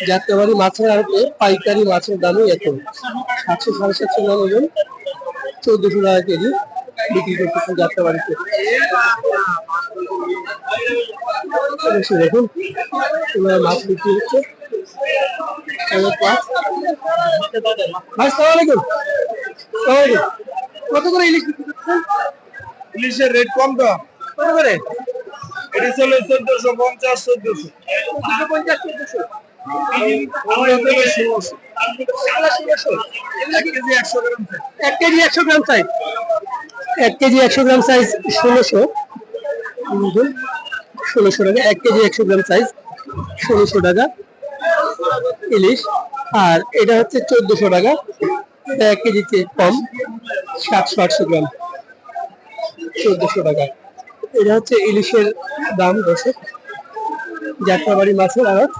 যাত্রাবাড়ি মাছের আড়তে পাইকারি মাছের দামই এত, 700 সাড়ে 700 গ্রাম ওজন, 1400 টাকা কেজি বিক্রি করতেছে যাত্রাবাড়িতে। দেখুন মাছ বিক্রি হচ্ছে। ভাই সালাম আলাইকুম। কত করে ইলিশ বিক্রি করছেন? ইলিশের রেট কম তো, কত করে? এটা চলে 1450 1400। 1450 1 কেজি 100 গ্রাম সাইজ, 1 কেজি 100 গ্রাম সাইজ 1600, 1600 টাকা 1 কেজি 100 গ্রাম সাইজ, 1600 টাকা ইলিশ। আর এটা হচ্ছে 1400 টাকা, এটা 1 কেজি চেয়ে কম, 700-800 গ্রাম, 1400 টাকা। এটা হচ্ছে ইলিশের দাম দর্শক, যাত্রাবাড়ি মাছের আড়ত।